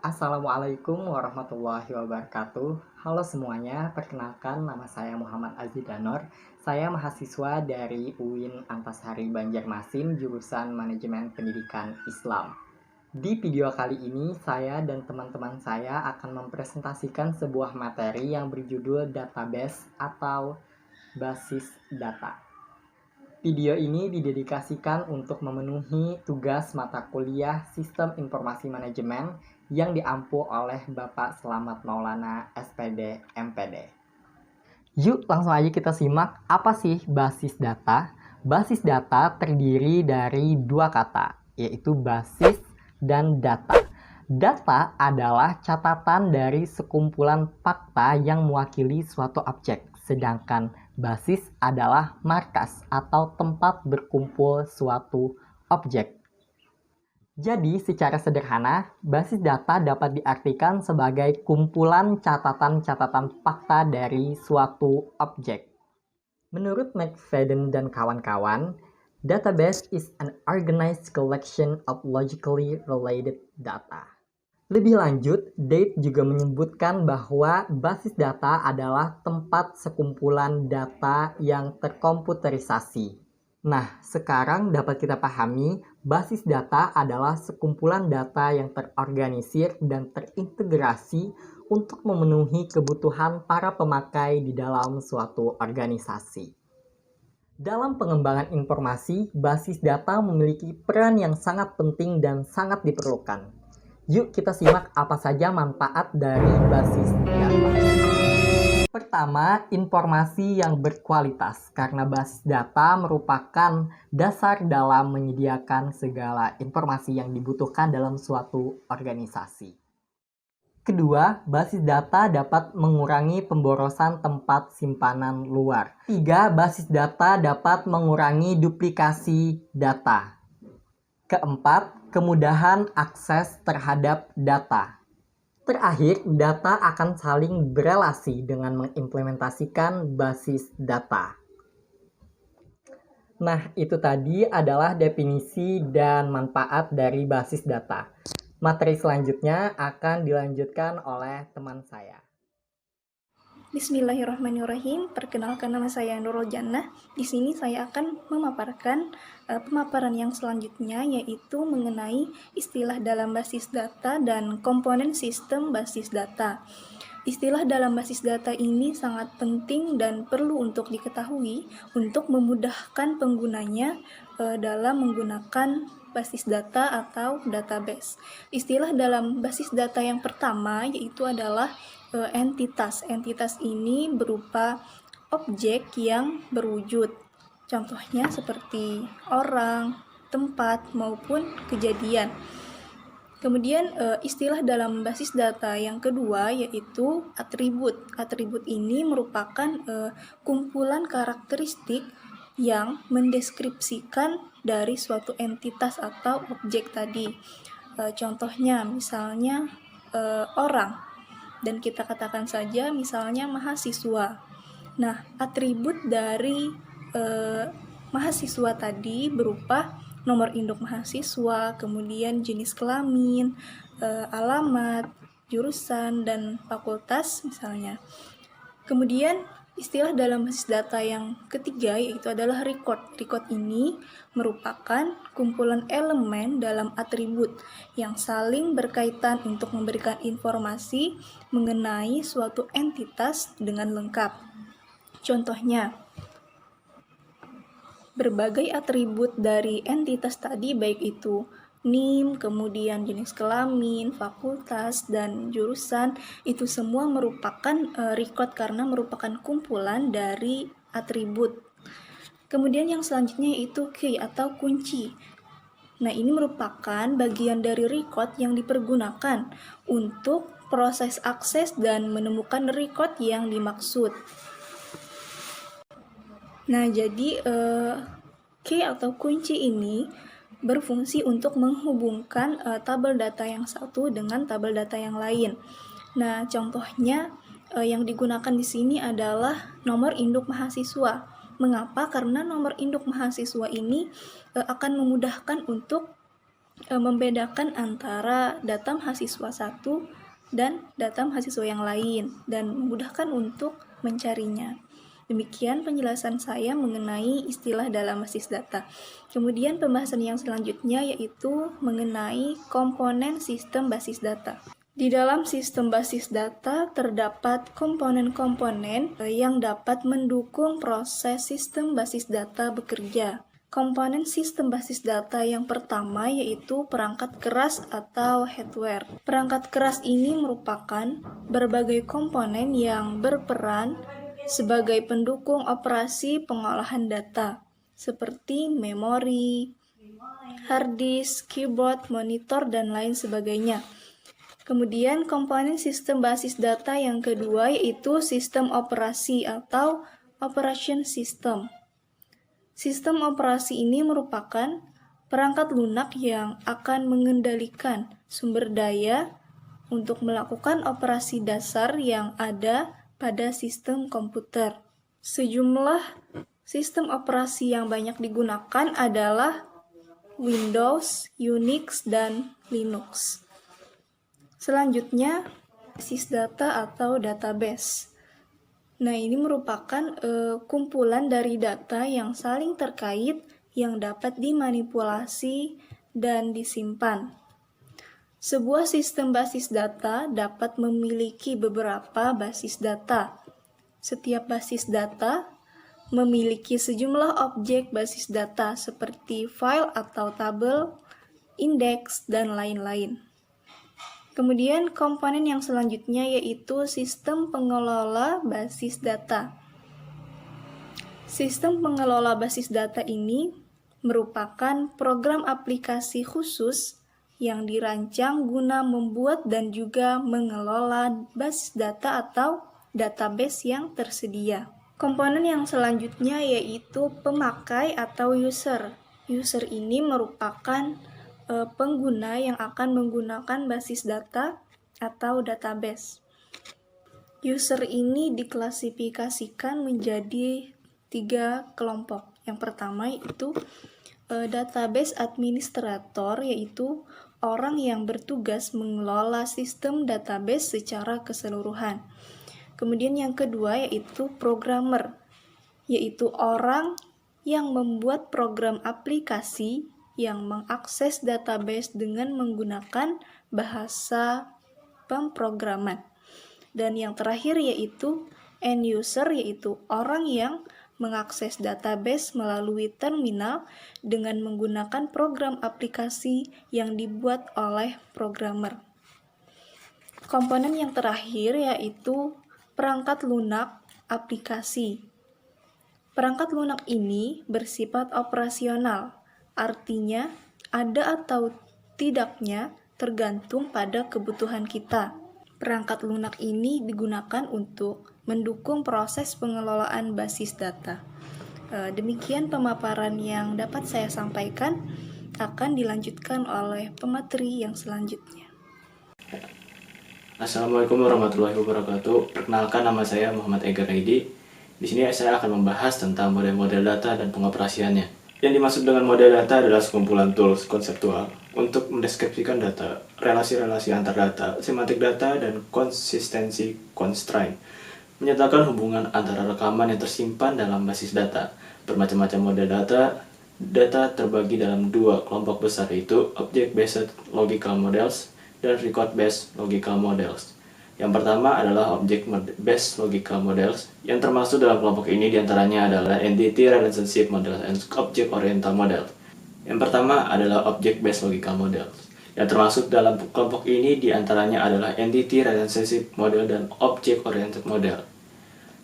Assalamualaikum warahmatullahi wabarakatuh. Halo semuanya, perkenalkan nama saya Muhammad Azidanor. Saya mahasiswa dari UIN Antasari Banjarmasin, jurusan Manajemen Pendidikan Islam. Di video kali ini, saya dan teman-teman saya akan mempresentasikan sebuah materi yang berjudul database atau basis data. Video ini didedikasikan untuk memenuhi tugas mata kuliah Sistem Informasi Manajemen yang diampu oleh Bapak Selamat Maulana SPD MPD. Yuk langsung aja kita simak apa sih basis data. Basis data terdiri dari dua kata, yaitu basis dan data. Data adalah catatan dari sekumpulan fakta yang mewakili suatu objek, sedangkan basis adalah markas atau tempat berkumpul suatu objek. Jadi, secara sederhana, basis data dapat diartikan sebagai kumpulan catatan-catatan fakta dari suatu objek. Menurut McFadden dan kawan-kawan, database is an organized collection of logically related data. Lebih lanjut, Date juga menyebutkan bahwa basis data adalah tempat sekumpulan data yang terkomputerisasi. Nah, sekarang dapat kita pahami, basis data adalah sekumpulan data yang terorganisir dan terintegrasi untuk memenuhi kebutuhan para pemakai di dalam suatu organisasi. Dalam pengembangan informasi, basis data memiliki peran yang sangat penting dan sangat diperlukan. Yuk kita simak apa saja manfaat dari basis data. Pertama, informasi yang berkualitas, karena basis data merupakan dasar dalam menyediakan segala informasi yang dibutuhkan dalam suatu organisasi. Kedua, basis data dapat mengurangi pemborosan tempat simpanan luar. Tiga, basis data dapat mengurangi duplikasi data. Keempat, kemudahan akses terhadap data. Terakhir, data akan saling berelasi dengan mengimplementasikan basis data. Nah, itu tadi adalah definisi dan manfaat dari basis data. Materi selanjutnya akan dilanjutkan oleh teman saya. Bismillahirrahmanirrahim. Perkenalkan, nama saya Nurul Jannah. Di sini saya akan memaparkan pemaparan yang selanjutnya, yaitu mengenai istilah dalam basis data dan komponen sistem basis data. Istilah dalam basis data ini sangat penting dan perlu untuk diketahui untuk memudahkan penggunanya dalam menggunakan basis data atau database. Istilah dalam basis data yang pertama yaitu adalah entitas. Entitas ini berupa objek yang berwujud. Contohnya seperti orang, tempat, maupun kejadian. Kemudian istilah dalam basis data yang kedua yaitu atribut. Atribut ini merupakan kumpulan karakteristik yang mendeskripsikan dari suatu entitas atau objek tadi. Contohnya misalnya orang, dan kita katakan saja misalnya mahasiswa. Nah, atribut dari mahasiswa tadi berupa nomor induk mahasiswa, kemudian jenis kelamin, alamat, jurusan, dan fakultas misalnya. Kemudian istilah dalam basis data yang ketiga yaitu adalah record. Record ini merupakan kumpulan elemen dalam atribut yang saling berkaitan untuk memberikan informasi mengenai suatu entitas dengan lengkap. Contohnya, berbagai atribut dari entitas tadi, baik itu NIM, kemudian jenis kelamin, fakultas, dan jurusan, itu semua merupakan record karena merupakan kumpulan dari atribut. Kemudian yang selanjutnya yaitu key atau kunci. Nah, ini merupakan bagian dari record yang dipergunakan untuk proses akses dan menemukan record yang dimaksud. Nah, jadi key atau kunci ini berfungsi untuk menghubungkan tabel data yang satu dengan tabel data yang lain. Nah, contohnya yang digunakan di sini adalah nomor induk mahasiswa. Mengapa? Karena nomor induk mahasiswa ini akan memudahkan untuk membedakan antara data mahasiswa satu dan data mahasiswa yang lain dan memudahkan untuk mencarinya. Demikian penjelasan saya mengenai istilah dalam basis data. Kemudian pembahasan yang selanjutnya yaitu mengenai komponen sistem basis data. Di dalam sistem basis data terdapat komponen-komponen yang dapat mendukung proses sistem basis data bekerja. Komponen sistem basis data yang pertama yaitu perangkat keras atau hardware. Perangkat keras ini merupakan berbagai komponen yang berperan sebagai pendukung operasi pengolahan data, seperti memori, hard disk, keyboard, monitor, dan lain sebagainya. Kemudian komponen sistem basis data yang kedua yaitu sistem operasi atau operation system. Sistem operasi ini merupakan perangkat lunak yang akan mengendalikan sumber daya untuk melakukan operasi dasar yang ada pada sistem komputer. Sejumlah sistem operasi yang banyak digunakan adalah Windows, Unix, dan Linux. Selanjutnya, basis data atau database. Nah, ini merupakan kumpulan dari data yang saling terkait yang dapat dimanipulasi dan disimpan. Sebuah sistem basis data dapat memiliki beberapa basis data. Setiap basis data memiliki sejumlah objek basis data seperti file atau tabel, indeks, dan lain-lain. Kemudian komponen yang selanjutnya yaitu sistem pengelola basis data. Sistem pengelola basis data ini merupakan program aplikasi khusus yang dirancang guna membuat dan juga mengelola basis data atau database yang tersedia. Komponen yang selanjutnya yaitu pemakai atau user. User ini merupakan pengguna yang akan menggunakan basis data atau database. User ini diklasifikasikan menjadi 3 kelompok. Yang pertama yaitu database administrator, yaitu orang yang bertugas mengelola sistem database secara keseluruhan. Kemudian yang kedua yaitu programmer, yaitu orang yang membuat program aplikasi yang mengakses database dengan menggunakan bahasa pemrograman. Dan yang terakhir yaitu end user, yaitu orang yang mengakses database melalui terminal dengan menggunakan program aplikasi yang dibuat oleh programmer. Komponen yang terakhir yaitu perangkat lunak aplikasi. Perangkat lunak ini bersifat operasional. Artinya, ada atau tidaknya tergantung pada kebutuhan kita. Perangkat lunak ini digunakan untuk mendukung proses pengelolaan basis data. Demikian pemaparan yang dapat saya sampaikan, akan dilanjutkan oleh pemateri yang selanjutnya. Assalamualaikum warahmatullahi wabarakatuh. Perkenalkan, nama saya Muhammad Ega Raidi. Di sini saya akan membahas tentang model-model data dan pengoperasiannya. Yang dimaksud dengan model data adalah sekumpulan tools konseptual untuk mendeskripsikan data, relasi-relasi antar data, semantik data, dan konsistensi constraint, menyatakan hubungan antara rekaman yang tersimpan dalam basis data. Bermacam-macam model data terbagi dalam 2 kelompok besar, yaitu Object-Based Logical Models dan Record-Based Logical Models. Yang pertama adalah Object-Based Logical Models, yang termasuk dalam kelompok ini diantaranya adalah Entity Relationship Model dan Object Oriental Model. Yang pertama adalah Object-Based Logical Models, yang termasuk dalam kelompok ini diantaranya adalah Entity Relationship Model dan Object Oriented Model.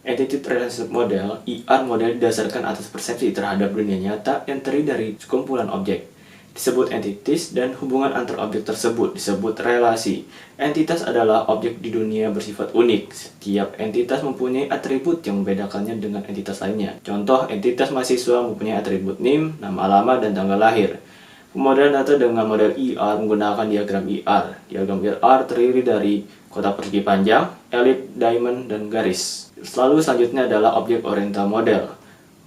Entity Relationship Model, ER, model didasarkan atas persepsi terhadap dunia nyata yang terdiri dari sekumpulan objek, disebut entities, dan hubungan antar objek tersebut disebut relasi. Entitas adalah objek di dunia bersifat unik. Setiap entitas mempunyai atribut yang membedakannya dengan entitas lainnya. Contoh, entitas mahasiswa mempunyai atribut NIM, nama alamat, dan tanggal lahir. Pemodelan data dengan model ER menggunakan diagram ER. Diagram ER terdiri dari kotak persegi panjang, elip, diamond, dan garis. Selanjutnya adalah Object Oriental Model.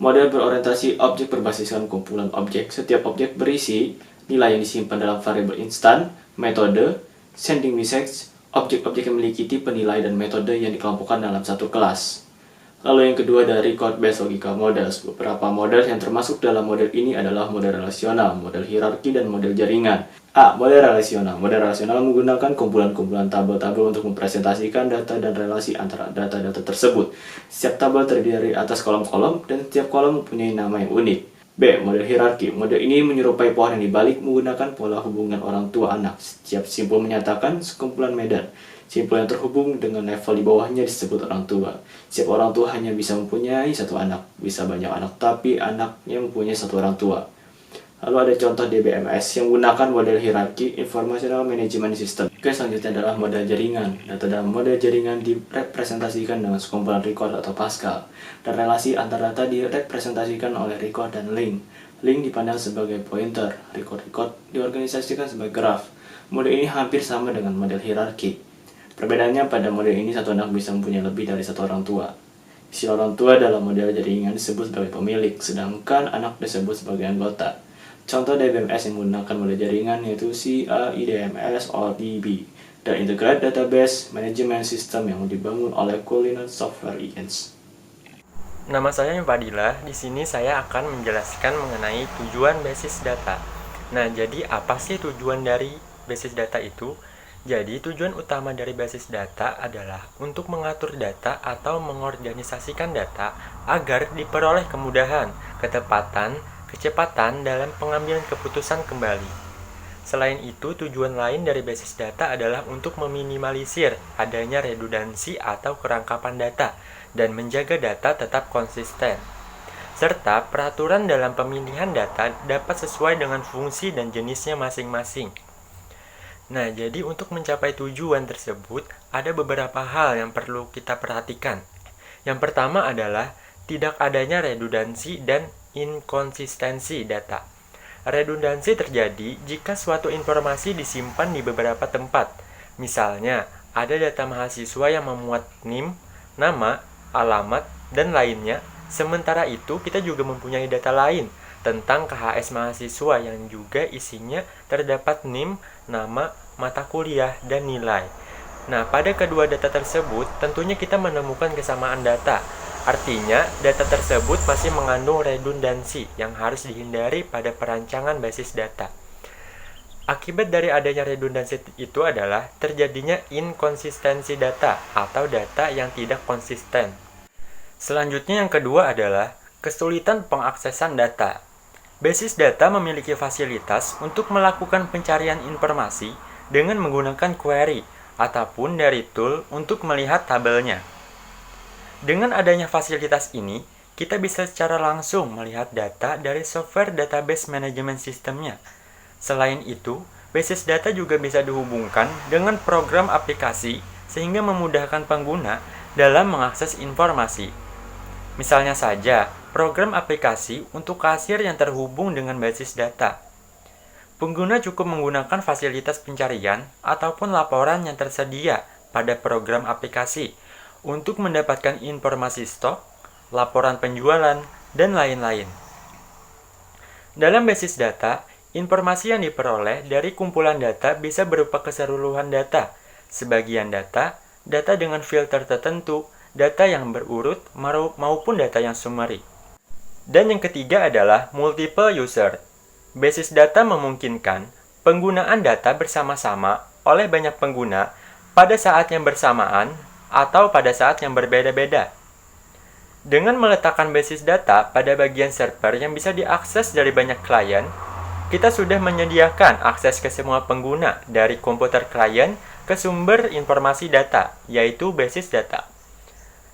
Model berorientasi objek berbasiskan kumpulan objek. Setiap objek berisi nilai yang disimpan dalam variabel instan, metode, sending message, objek-objek yang memiliki tipe nilai dan metode yang dikelompokkan dalam satu kelas. Lalu yang kedua ada record-based logical models. Beberapa model yang termasuk dalam model ini adalah model relasional, model hierarki, dan model jaringan. A. Model relasional. Model relasional menggunakan kumpulan-kumpulan tabel-tabel untuk mempresentasikan data dan relasi antara data-data tersebut. Setiap tabel terdiri dari atas kolom-kolom dan setiap kolom mempunyai nama yang unik. B. Model hierarki. Model ini menyerupai pohon yang dibalik menggunakan pola hubungan orang tua anak. Setiap simpul menyatakan sekumpulan medan. Simpul yang terhubung dengan level di bawahnya disebut orang tua. Setiap orang tua hanya bisa mempunyai satu anak. Bisa banyak anak, tapi anaknya mempunyai satu orang tua. Lalu ada contoh DBMS yang menggunakan model hierarki Informational Management System. Oke, selanjutnya adalah model jaringan. Data dalam model jaringan direpresentasikan dengan sekumpulan record atau Pascal. Dan relasi antar data direpresentasikan oleh record dan link. Link dipandang sebagai pointer, record diorganisasikan sebagai graf. Model ini hampir sama dengan model hierarki. Perbedaannya pada model ini satu anak bisa mempunyai lebih dari satu orang tua. Istilah orang tua dalam model jaringan disebut sebagai pemilik, sedangkan anak disebut sebagai anggota. Contoh DBMS yang menggunakan model jaringan yaitu CAIDMS ODB dan Integrated Database Management System yang dibangun oleh Cullinan Software Inc. Nama saya Fadilah. Di sini saya akan menjelaskan mengenai tujuan basis data. Nah, jadi apa sih tujuan dari basis data itu? Jadi, tujuan utama dari basis data adalah untuk mengatur data atau mengorganisasikan data agar diperoleh kemudahan, ketepatan, kecepatan dalam pengambilan keputusan kembali. Selain itu, tujuan lain dari basis data adalah untuk meminimalisir adanya redundansi atau kerangkapan data dan menjaga data tetap konsisten. Serta peraturan dalam pemilihan data dapat sesuai dengan fungsi dan jenisnya masing-masing. Nah, jadi untuk mencapai tujuan tersebut, ada beberapa hal yang perlu kita perhatikan. Yang pertama adalah tidak adanya redundansi dan inkonsistensi data. Redundansi terjadi jika suatu informasi disimpan di beberapa tempat. Misalnya, ada data mahasiswa yang memuat NIM, nama, alamat, dan lainnya. Sementara itu, kita juga mempunyai data lain tentang KHS mahasiswa yang juga isinya terdapat NIM, nama, mata kuliah, dan nilai. Nah, pada kedua data tersebut, tentunya kita menemukan kesamaan data. Artinya, data tersebut masih mengandung redundansi yang harus dihindari pada perancangan basis data. Akibat dari adanya redundansi itu adalah terjadinya inkonsistensi data atau data yang tidak konsisten. Selanjutnya yang kedua adalah kesulitan pengaksesan data. Basis data memiliki fasilitas untuk melakukan pencarian informasi dengan menggunakan query ataupun dari tool untuk melihat tabelnya. Dengan adanya fasilitas ini, kita bisa secara langsung melihat data dari software database management systemnya. Selain itu, basis data juga bisa dihubungkan dengan program aplikasi sehingga memudahkan pengguna dalam mengakses informasi. Misalnya saja, program aplikasi untuk kasir yang terhubung dengan basis data. Pengguna cukup menggunakan fasilitas pencarian ataupun laporan yang tersedia pada program aplikasi untuk mendapatkan informasi stok, laporan penjualan, dan lain-lain. Dalam basis data, informasi yang diperoleh dari kumpulan data bisa berupa keseluruhan data, sebagian data, data dengan filter tertentu, data yang berurut, maupun data yang summary. Dan yang ketiga adalah multiple user. Basis data memungkinkan penggunaan data bersama-sama oleh banyak pengguna pada saat yang bersamaan atau pada saat yang berbeda-beda. Dengan meletakkan basis data pada bagian server yang bisa diakses dari banyak klien, kita sudah menyediakan akses ke semua pengguna dari komputer klien ke sumber informasi data, yaitu basis data.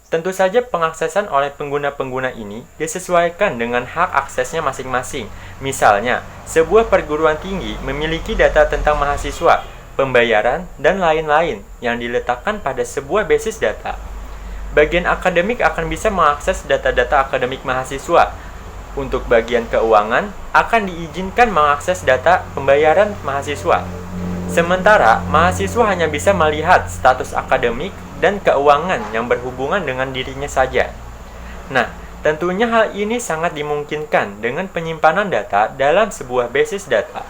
Tentu saja pengaksesan oleh pengguna-pengguna ini disesuaikan dengan hak aksesnya masing-masing. Misalnya, sebuah perguruan tinggi memiliki data tentang mahasiswa, pembayaran, dan lain-lain yang diletakkan pada sebuah basis data. Bagian akademik akan bisa mengakses data-data akademik mahasiswa. Untuk bagian keuangan, akan diizinkan mengakses data pembayaran mahasiswa. Sementara, mahasiswa hanya bisa melihat status akademik dan keuangan yang berhubungan dengan dirinya saja. Nah, tentunya hal ini sangat dimungkinkan dengan penyimpanan data dalam sebuah basis data.